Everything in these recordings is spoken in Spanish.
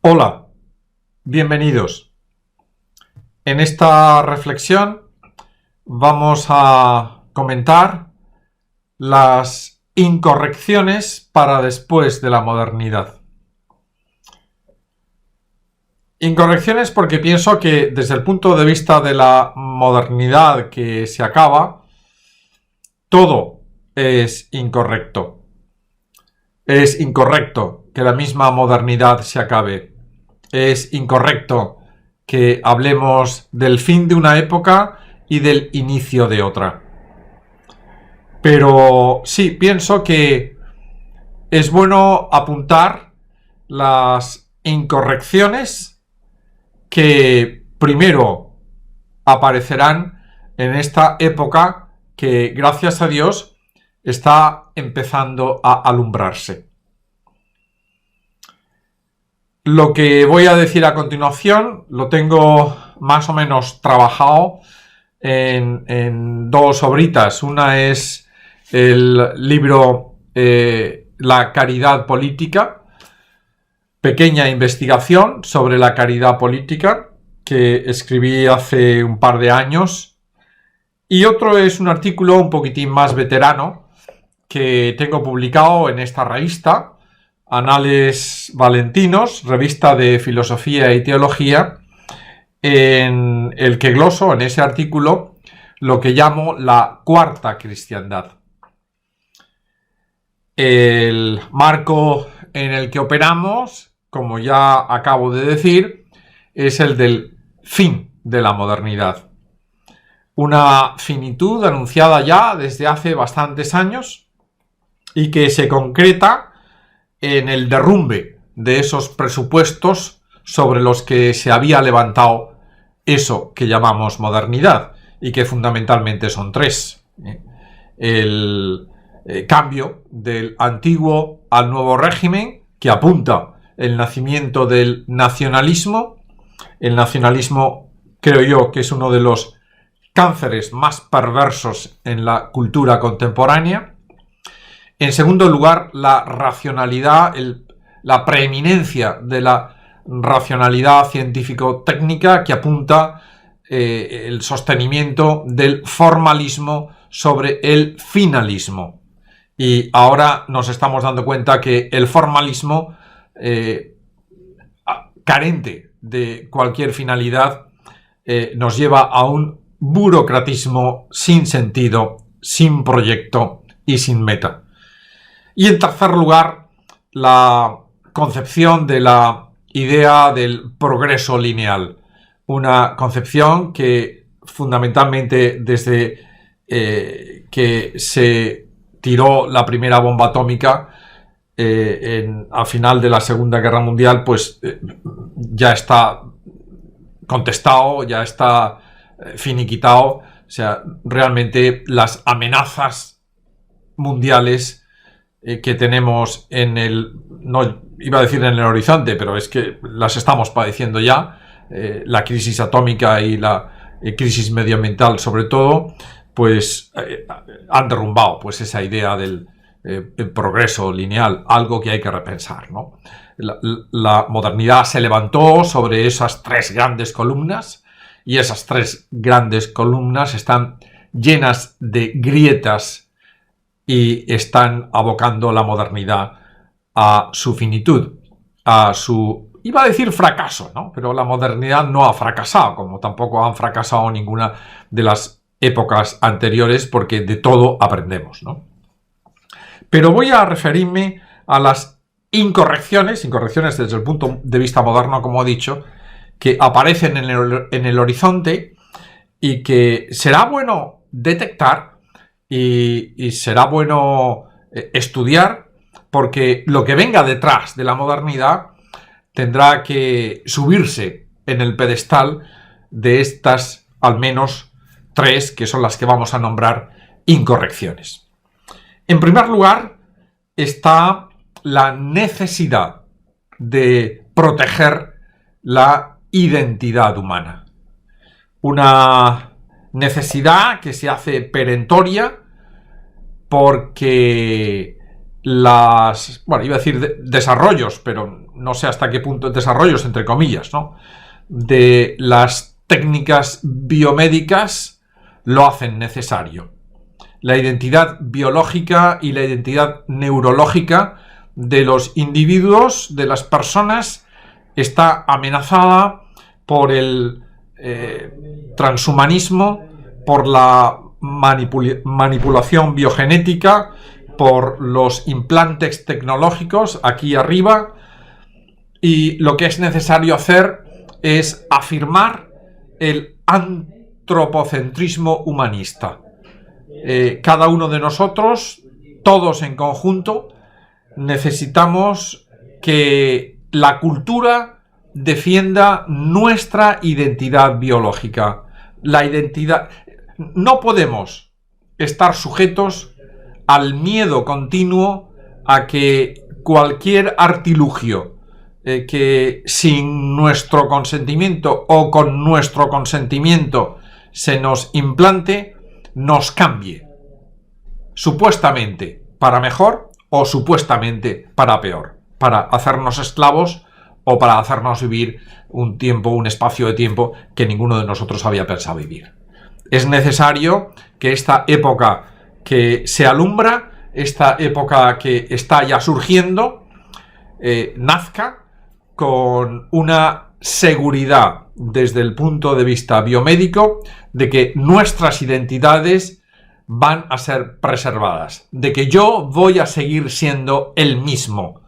Hola, bienvenidos. En esta reflexión vamos a comentar las incorrecciones para después de la modernidad. Incorrecciones porque pienso que desde el punto de vista de la modernidad que se acaba, todo es incorrecto. Es incorrecto que la misma modernidad se acabe. Es incorrecto que hablemos del fin de una época y del inicio de otra. Pero sí, pienso que es bueno apuntar las incorrecciones que primero aparecerán en esta época que, gracias a Dios, está empezando a alumbrarse. Lo que voy a decir a continuación lo tengo más o menos trabajado en dos obritas. Una es el libro La caridad política, pequeña investigación sobre la caridad política, que escribí hace un par de años. Y otro es un artículo un poquitín más veterano que tengo publicado en esta revista, Anales Valentinos, revista de filosofía y teología, en el que gloso en ese artículo lo que llamo la cuarta cristiandad. El marco en el que operamos, como ya acabo de decir, es el del fin de la modernidad. Una finitud anunciada ya desde hace bastantes años y que se concreta en el derrumbe de esos presupuestos sobre los que se había levantado eso que llamamos modernidad y que fundamentalmente son tres. El cambio del antiguo al nuevo régimen, que apunta el nacimiento del nacionalismo. El nacionalismo, creo yo, que es uno de los cánceres más perversos en la cultura contemporánea. En segundo lugar, la racionalidad, la preeminencia de la racionalidad científico-técnica que apunta el sostenimiento del formalismo sobre el finalismo. Y ahora nos estamos dando cuenta que el formalismo, carente de cualquier finalidad, nos lleva a un burocratismo sin sentido, sin proyecto y sin meta. Y en tercer lugar, la concepción de la idea del progreso lineal. Una concepción que fundamentalmente desde que se tiró la primera bomba atómica al final de la Segunda Guerra Mundial, pues ya está contestado, ya está finiquitado. O sea, realmente las amenazas mundiales que tenemos en el, no iba a decir en el horizonte, pero es que las estamos padeciendo ya, la crisis atómica y la crisis medioambiental sobre todo, pues han derrumbado pues esa idea del progreso lineal, algo que hay que repensar, ¿no? La modernidad se levantó sobre esas tres grandes columnas y esas tres grandes columnas están llenas de grietas y están abocando la modernidad a su finitud, a su, iba a decir fracaso, ¿no? Pero la modernidad no ha fracasado, como tampoco han fracasado ninguna de las épocas anteriores, porque de todo aprendemos, ¿no? Pero voy a referirme a las incorrecciones desde el punto de vista moderno, como he dicho, que aparecen en el horizonte y que será bueno detectar y será bueno estudiar, porque lo que venga detrás de la modernidad tendrá que subirse en el pedestal de estas al menos tres, que son las que vamos a nombrar incorrecciones. En primer lugar está la necesidad de proteger la identidad humana. Una necesidad que se hace perentoria porque bueno, iba a decir desarrollos, pero no sé hasta qué punto, desarrollos entre comillas, ¿no?, de las técnicas biomédicas lo hacen necesario. La identidad biológica y la identidad neurológica de los individuos, de las personas, está amenazada por el transhumanismo, por la manipulación biogenética, por los implantes tecnológicos aquí arriba, y lo que es necesario hacer es afirmar el antropocentrismo humanista. Cada uno de nosotros, todos en conjunto, necesitamos que la cultura defienda nuestra identidad biológica. La identidad... No podemos estar sujetos al miedo continuo a que cualquier artilugio que sin nuestro consentimiento o con nuestro consentimiento se nos implante, nos cambie, supuestamente para mejor o supuestamente para peor, para hacernos esclavos o para hacernos vivir un tiempo, un espacio de tiempo que ninguno de nosotros había pensado vivir. Es necesario que esta época que se alumbra, esta época que está ya surgiendo, nazca con una seguridad desde el punto de vista biomédico de que nuestras identidades van a ser preservadas, de que yo voy a seguir siendo el mismo,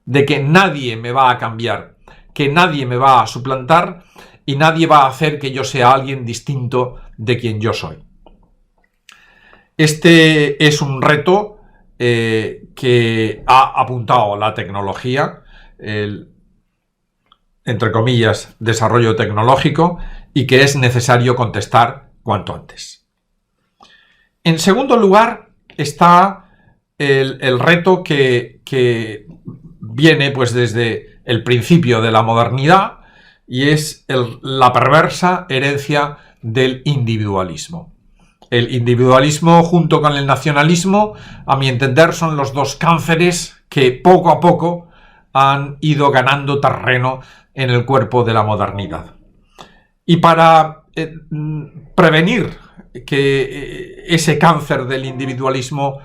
de que nadie me va a cambiar, que nadie me va a suplantar y nadie va a hacer que yo sea alguien distinto de quien yo soy. Este es un reto que ha apuntado la tecnología, el, entre comillas, desarrollo tecnológico, y que es necesario contestar cuanto antes. En segundo lugar está el reto que viene pues desde el principio de la modernidad, y es la perversa herencia del individualismo. El individualismo junto con el nacionalismo, a mi entender, son los dos cánceres que poco a poco han ido ganando terreno en el cuerpo de la modernidad. Y para prevenir que ese cáncer del individualismo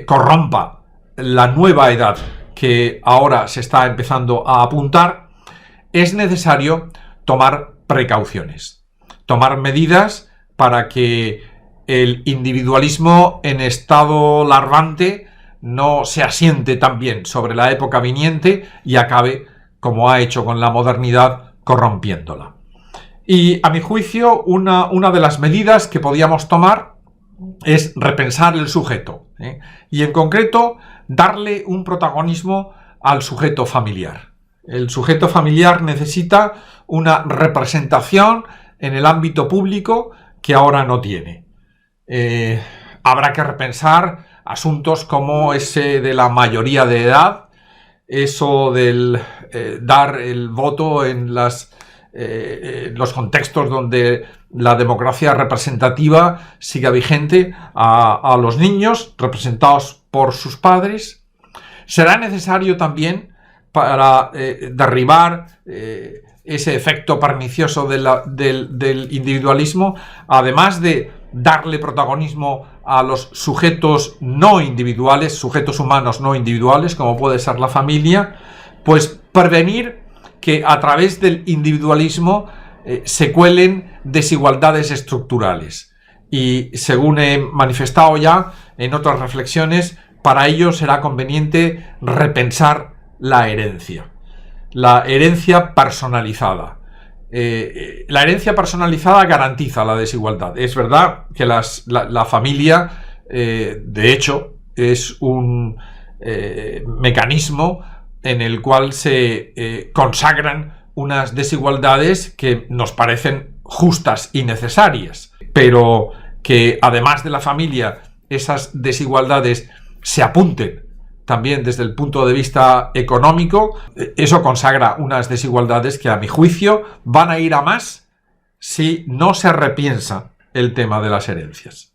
corrompa la nueva edad que ahora se está empezando a apuntar, es necesario tomar precauciones, tomar medidas para que el individualismo en estado larvante no se asiente también sobre la época viniente y acabe, como ha hecho con la modernidad, corrompiéndola. Y a mi juicio, una de las medidas que podíamos tomar es repensar el sujeto, y en concreto darle un protagonismo al sujeto familiar. El sujeto familiar necesita una representación en el ámbito público que ahora no tiene. Habrá que repensar asuntos como ese de la mayoría de edad, eso del dar el voto en los contextos donde la democracia representativa siga vigente a los niños representados por sus padres. Será necesario también, para derribar ese efecto pernicioso del individualismo, además de darle protagonismo a los sujetos no individuales, sujetos humanos no individuales, como puede ser la familia, pues prevenir que a través del individualismo se cuelen desigualdades estructurales. Y según he manifestado ya en otras reflexiones, para ello será conveniente repensar la herencia personalizada. La herencia personalizada garantiza la desigualdad. Es verdad que la familia, de hecho, es un mecanismo en el cual se consagran unas desigualdades que nos parecen justas y necesarias, pero que además de la familia esas desigualdades se apunten también desde el punto de vista económico, eso consagra unas desigualdades que a mi juicio van a ir a más si no se repiensa el tema de las herencias.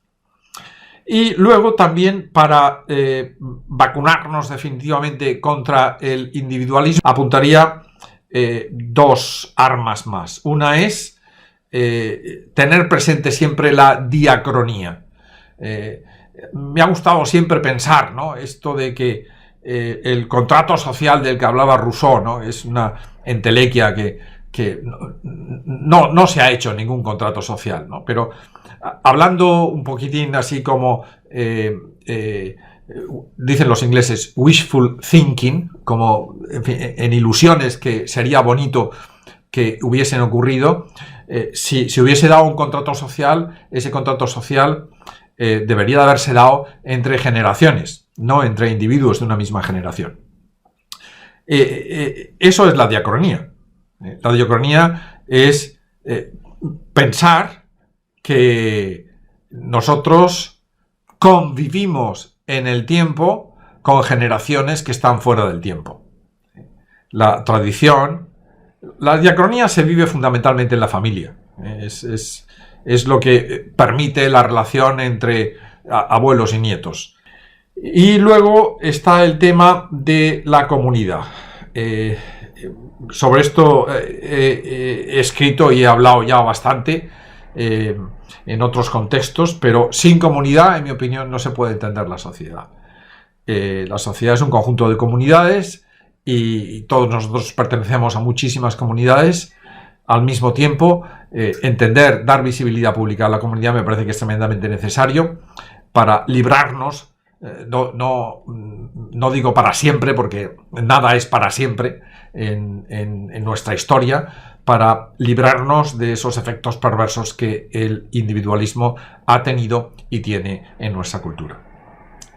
Y luego también para vacunarnos definitivamente contra el individualismo apuntaría dos armas más. Una es tener presente siempre la diacronía. Me ha gustado siempre pensar, ¿no?, esto de que el contrato social del que hablaba Rousseau, ¿no?, es una entelequia que no se ha hecho ningún contrato social, ¿no? Pero hablando un poquitín así como dicen los ingleses, wishful thinking, como en ilusiones que sería bonito que hubiesen ocurrido, si se hubiese dado un contrato social, ese contrato social debería de haberse dado entre generaciones, no entre individuos de una misma generación. Eso es la diacronía. La diacronía es pensar que nosotros convivimos en el tiempo con generaciones que están fuera del tiempo. La tradición, la diacronía se vive fundamentalmente en la familia. Es lo que permite la relación entre abuelos y nietos. Y luego está el tema de la comunidad. Sobre esto he escrito y he hablado ya bastante en otros contextos, pero sin comunidad, en mi opinión, no se puede entender la sociedad. La sociedad es un conjunto de comunidades y todos nosotros pertenecemos a muchísimas comunidades. Al mismo tiempo, entender, dar visibilidad pública a la comunidad me parece que es tremendamente necesario para librarnos, no digo para siempre, porque nada es para siempre en nuestra historia, para librarnos de esos efectos perversos que el individualismo ha tenido y tiene en nuestra cultura.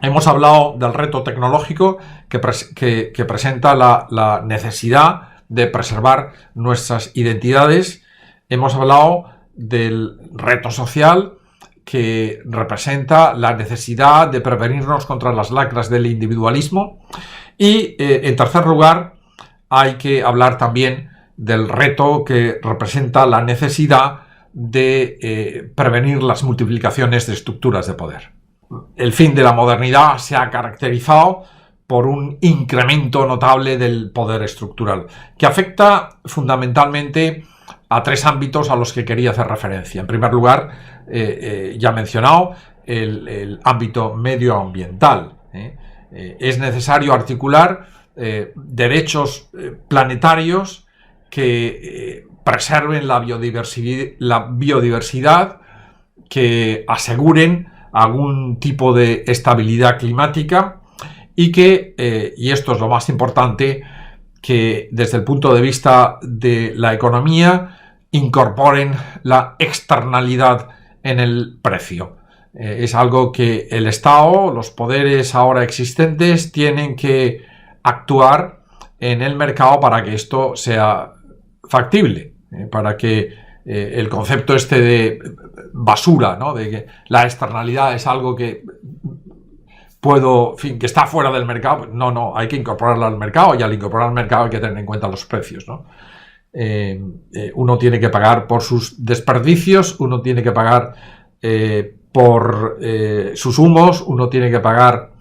Hemos hablado del reto tecnológico que presenta la necesidad de preservar nuestras identidades. Hemos hablado del reto social que representa la necesidad de prevenirnos contra las lacras del individualismo. Y en tercer lugar, hay que hablar también del reto que representa la necesidad de prevenir las multiplicaciones de estructuras de poder. El fin de la modernidad se ha caracterizado por un incremento notable del poder estructural, que afecta fundamentalmente a tres ámbitos a los que quería hacer referencia. En primer lugar, ya mencionado, el ámbito medioambiental. Es necesario articular derechos planetarios que preserven la biodiversidad, que aseguren algún tipo de estabilidad climática y que, y esto es lo más importante, que desde el punto de vista de la economía incorporen la externalidad en el precio. Es algo que el Estado, los poderes ahora existentes, tienen que actuar en el mercado para que esto sea factible, para que el concepto este de basura, ¿no?, de que la externalidad es algo que que está fuera del mercado. No, hay que incorporarla al mercado, y al incorporar al mercado hay que tener en cuenta los precios, ¿no? Uno tiene que pagar por sus desperdicios, uno tiene que pagar por sus humos, uno tiene que pagar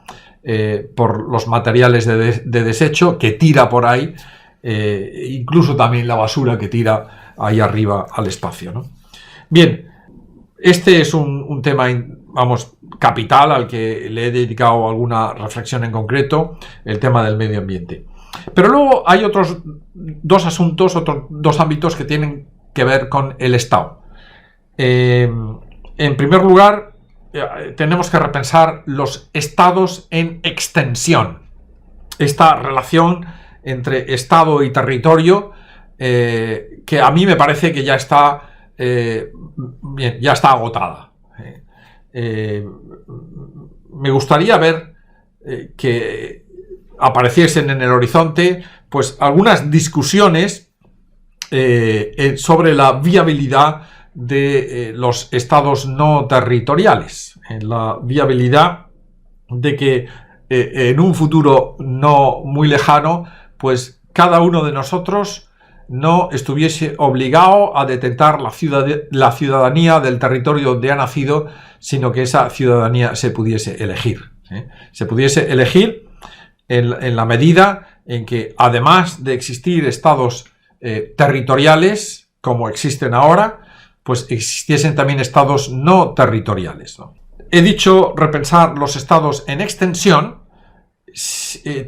por los materiales de desecho que tira por ahí, incluso también la basura que tira ahí arriba al espacio, ¿no? Bien, este es un tema, vamos, capital, al que le he dedicado alguna reflexión en concreto, el tema del medio ambiente. Pero luego hay otros dos asuntos, otros dos ámbitos que tienen que ver con el Estado. En primer lugar, tenemos que repensar los estados en extensión. Esta relación entre Estado y territorio, que a mí me parece que ya está agotada. Me gustaría ver que apareciesen en el horizonte pues algunas discusiones sobre la viabilidad de los estados no territoriales, la viabilidad de que en un futuro no muy lejano, pues cada uno de nosotros no estuviese obligado a detentar la ciudadanía del territorio donde ha nacido, sino que esa ciudadanía se pudiese elegir. Se pudiese elegir en la medida en que, además de existir estados territoriales, como existen ahora, pues existiesen también estados no territoriales, ¿no? He dicho repensar los estados en extensión,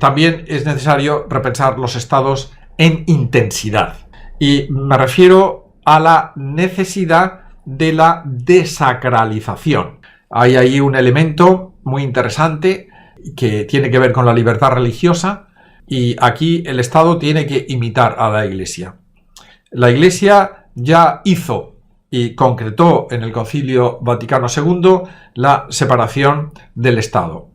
también es necesario repensar los estados en intensidad. Y me refiero a la necesidad de la desacralización. Hay ahí un elemento muy interesante que tiene que ver con la libertad religiosa, y aquí el Estado tiene que imitar a la Iglesia. La Iglesia ya hizo y concretó en el Concilio Vaticano II la separación del Estado.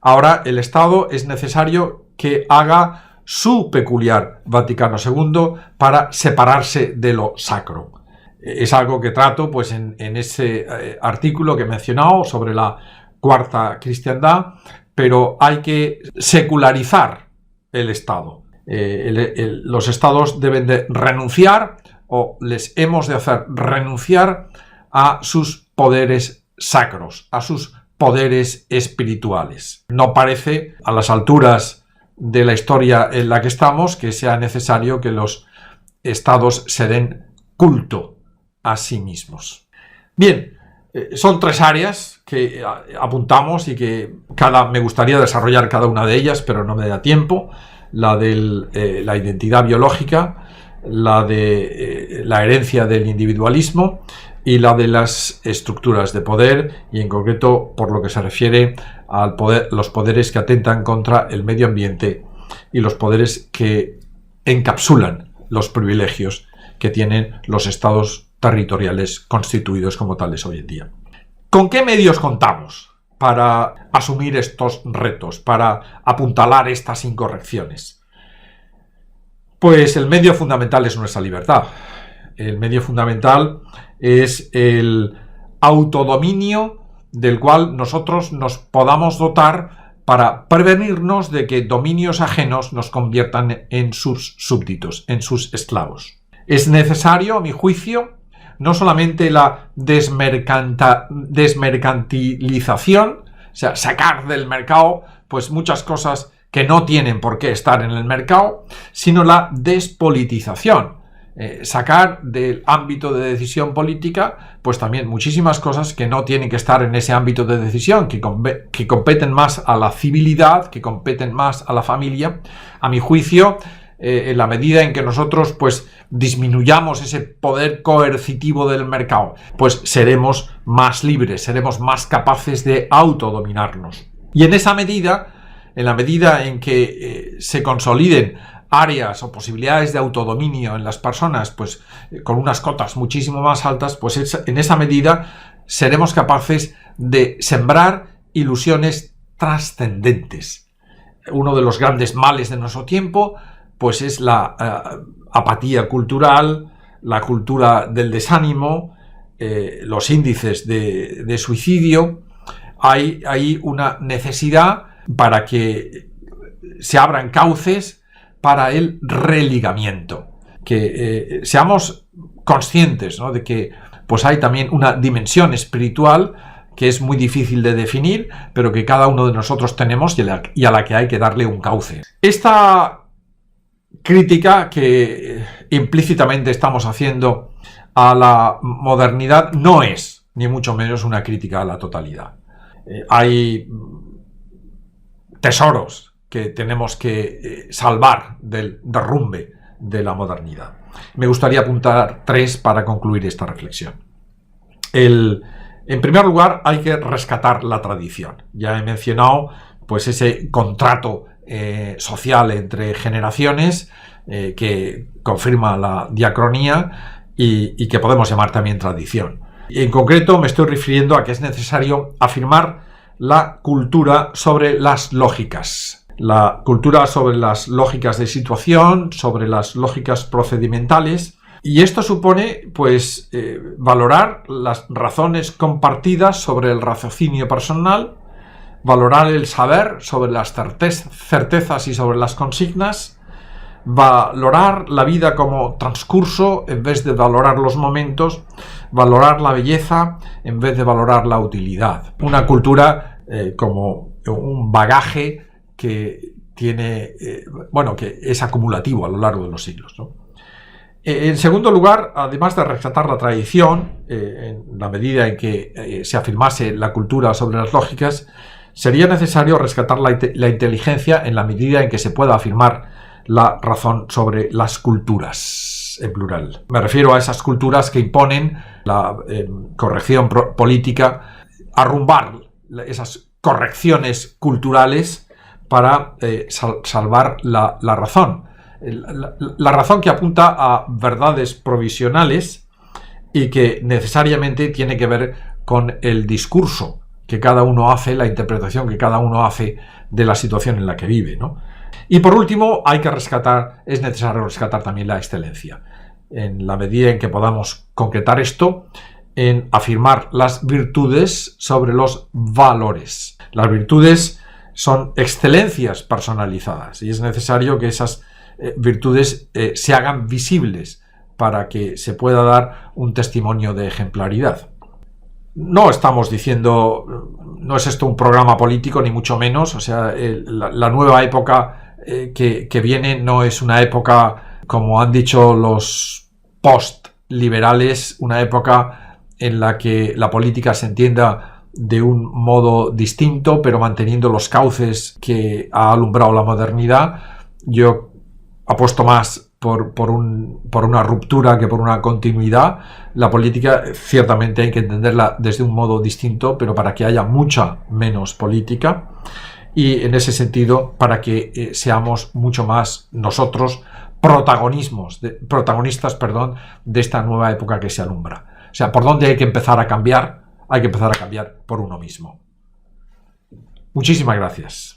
Ahora el Estado es necesario que haga su peculiar Vaticano II para separarse de lo sacro. Es algo que trato pues, en ese artículo que he mencionado sobre la cuarta cristiandad, pero hay que secularizar el Estado. Los estados deben de renunciar, o les hemos de hacer renunciar a sus poderes sacros, a sus poderes espirituales. No parece, a las alturas de la historia en la que estamos, que sea necesario que los estados se den culto a sí mismos. Bien, son tres áreas que apuntamos y que me gustaría desarrollar cada una de ellas, pero no me da tiempo. La de la identidad biológica, la de la herencia del individualismo y la de las estructuras de poder, y en concreto por lo que se refiere a los poderes que atentan contra el medio ambiente y los poderes que encapsulan los privilegios que tienen los estados territoriales constituidos como tales hoy en día. ¿Con qué medios contamos para asumir estos retos, para apuntalar estas incorrecciones? Pues el medio fundamental es nuestra libertad. El medio fundamental es el autodominio del cual nosotros nos podamos dotar para prevenirnos de que dominios ajenos nos conviertan en sus súbditos, en sus esclavos. Es necesario, a mi juicio, no solamente la desmercantilización, o sea, sacar del mercado pues muchas cosas que no tienen por qué estar en el mercado, sino la despolitización. Sacar del ámbito de decisión política pues también muchísimas cosas que no tienen que estar en ese ámbito de decisión, que competen más a la civilidad, que competen más a la familia. A mi juicio, en la medida en que nosotros pues disminuyamos ese poder coercitivo del mercado, pues seremos más libres, seremos más capaces de autodominarnos. Y en esa medida, en la medida en que se consoliden áreas o posibilidades de autodominio en las personas, pues con unas cotas muchísimo más altas, pues en esa medida seremos capaces de sembrar ilusiones trascendentes. Uno de los grandes males de nuestro tiempo pues es la apatía cultural, la cultura del desánimo, los índices de suicidio. Hay una necesidad para que se abran cauces para el religamiento, que seamos conscientes, ¿no?, de que pues hay también una dimensión espiritual que es muy difícil de definir, pero que cada uno de nosotros tenemos y a la que hay que darle un cauce. Esta crítica que implícitamente estamos haciendo a la modernidad no es, ni mucho menos, una crítica a la totalidad. Hay tesoros que tenemos que salvar del derrumbe de la modernidad. Me gustaría apuntar tres para concluir esta reflexión. En primer lugar, hay que rescatar la tradición. Ya he mencionado pues ese contrato social entre generaciones que confirma la diacronía y que podemos llamar también tradición. En concreto me estoy refiriendo a que es necesario afirmar la cultura sobre las lógicas. La cultura sobre las lógicas de situación, sobre las lógicas procedimentales, y esto supone pues valorar las razones compartidas sobre el raciocinio personal, valorar el saber sobre las certezas y sobre las consignas, valorar la vida como transcurso en vez de valorar los momentos, valorar la belleza en vez de valorar la utilidad. Una cultura como un bagaje que tiene, que es acumulativo a lo largo de los siglos, ¿no? En segundo lugar, además de rescatar la tradición, en la medida en que se afirmase la cultura sobre las lógicas, sería necesario rescatar la inteligencia en la medida en que se pueda afirmar la razón sobre las culturas, en plural. Me refiero a esas culturas que imponen la corrección política, arrumbar esas correcciones culturales para salvar la razón. La razón que apunta a verdades provisionales y que necesariamente tiene que ver con el discurso que cada uno hace, la interpretación que cada uno hace de la situación en la que vive, ¿no? Y por último, es necesario rescatar también la excelencia. En la medida en que podamos concretar esto, en afirmar las virtudes sobre los valores. Las virtudes son excelencias personalizadas y es necesario que esas virtudes se hagan visibles para que se pueda dar un testimonio de ejemplaridad. No estamos diciendo, no es esto un programa político ni mucho menos, o sea, la nueva época que viene no es una época, como han dicho los post-liberales, una época en la que la política se entienda de un modo distinto, pero manteniendo los cauces que ha alumbrado la modernidad. Yo apuesto más por una ruptura que por una continuidad. La política ciertamente hay que entenderla desde un modo distinto, pero para que haya mucha menos política. Y en ese sentido, para que seamos mucho más nosotros protagonistas de esta nueva época que se alumbra. O sea, ¿por dónde hay que empezar a cambiar? Hay que empezar a cambiar por uno mismo. Muchísimas gracias.